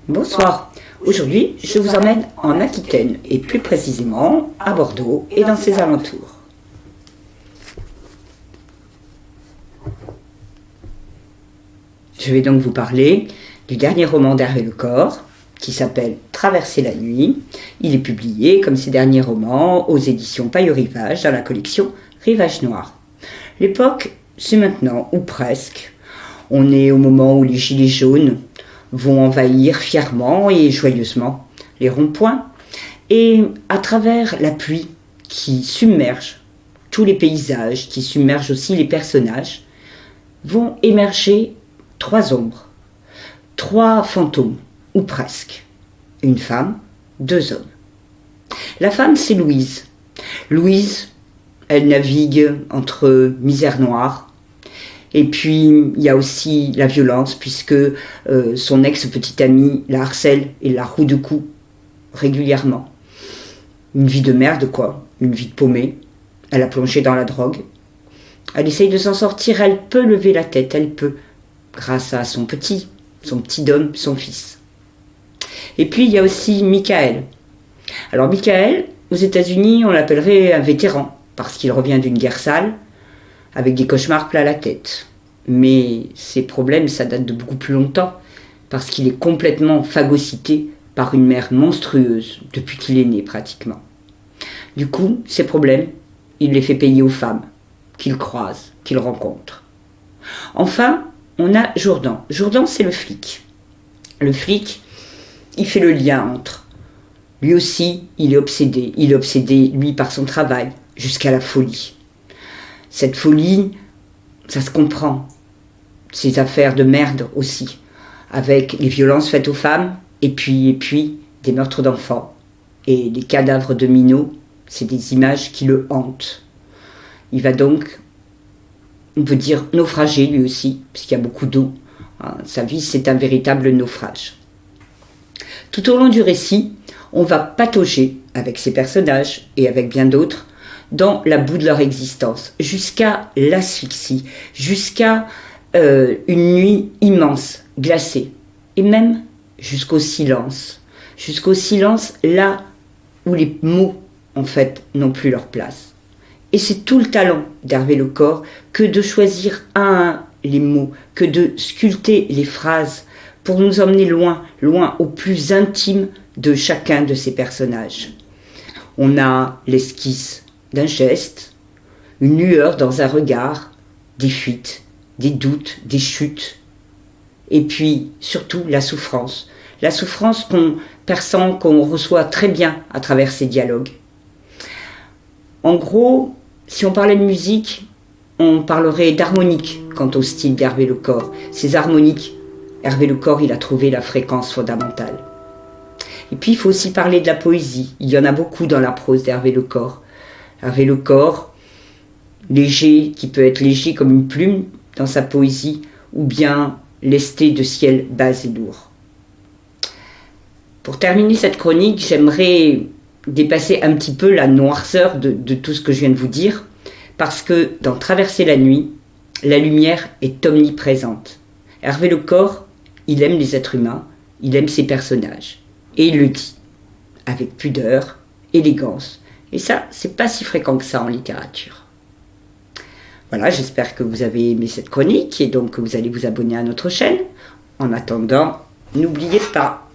Bonsoir. Aujourd'hui, je vous emmène en Aquitaine et plus précisément à Bordeaux et dans ses alentours. Je vais donc vous parler du dernier roman d'Hervé Lecor qui s'appelle Traverser la nuit. Il est publié, comme ses derniers romans, aux éditions Paillot Rivage dans la collection Rivage Noir. L'époque, c'est maintenant, ou presque. On est au moment où les gilets jaunes vont envahir fièrement et joyeusement les ronds-points, et à travers la pluie qui submerge tous les paysages, qui submerge aussi les personnages, vont émerger trois ombres, trois fantômes, ou presque. Une femme, deux hommes. La femme, c'est Louise. Louise, elle navigue entre misère noire, et puis, il y a aussi la violence, puisque son ex-petite amie la harcèle et la roue de coups régulièrement. Une vie de merde, quoi. Une vie de paumée. Elle a plongé dans la drogue. Elle essaye de s'en sortir, elle peut lever la tête, elle peut, grâce à son petit homme, son fils. Et puis, il y a aussi Michael. Alors, Michael, aux États-Unis, on l'appellerait un vétéran, parce qu'il revient d'une guerre sale, avec des cauchemars plein la tête. Mais ces problèmes, ça date de beaucoup plus longtemps, parce qu'il est complètement phagocyté par une mère monstrueuse, depuis qu'il est né pratiquement. Du coup, ces problèmes, il les fait payer aux femmes, qu'il croise, qu'il rencontre. Enfin, on a Jourdan. Jourdan, c'est le flic. Le flic, il fait le lien entre... Lui aussi, il est obsédé. Il est obsédé, lui, par son travail, jusqu'à la folie. Cette folie, ça se comprend. Ces affaires de merde aussi, avec les violences faites aux femmes, et puis des meurtres d'enfants. Et les cadavres de minots, c'est des images qui le hantent. Il va donc, on peut dire, naufrager lui aussi, puisqu'il y a beaucoup d'eau. Sa vie, c'est un véritable naufrage. Tout au long du récit, on va patauger avec ces personnages, et avec bien d'autres, dans la boue de leur existence, jusqu'à l'asphyxie, jusqu'à une nuit immense, glacée, et même jusqu'au silence là où les mots, en fait, n'ont plus leur place. Et c'est tout le talent d'Hervé Lecor que de choisir un à un les mots, que de sculpter les phrases pour nous emmener loin, loin au plus intime de chacun de ces personnages. On a l'esquisse d'un geste, une lueur dans un regard, des fuites, des doutes, des chutes, et puis surtout la souffrance qu'on perçoit, qu'on reçoit très bien à travers ces dialogues. En gros, si on parlait de musique, on parlerait d'harmonique quant au style d'Hervé Lecor. Ces harmoniques, Hervé Lecor, il a trouvé la fréquence fondamentale. Et puis il faut aussi parler de la poésie. Il y en a beaucoup dans la prose d'Hervé Lecor. Hervé Lecor, léger, qui peut être léger comme une plume dans sa poésie, ou bien lesté de ciel bas et lourd. Pour terminer cette chronique, j'aimerais dépasser un petit peu la noirceur de tout ce que je viens de vous dire, parce que dans Traverser la nuit, la lumière est omniprésente. Hervé Lecor, il aime les êtres humains, il aime ses personnages, et il le dit, avec pudeur, élégance. Et ça, c'est pas si fréquent que ça en littérature. Voilà, j'espère que vous avez aimé cette chronique et donc que vous allez vous abonner à notre chaîne. En attendant, n'oubliez pas,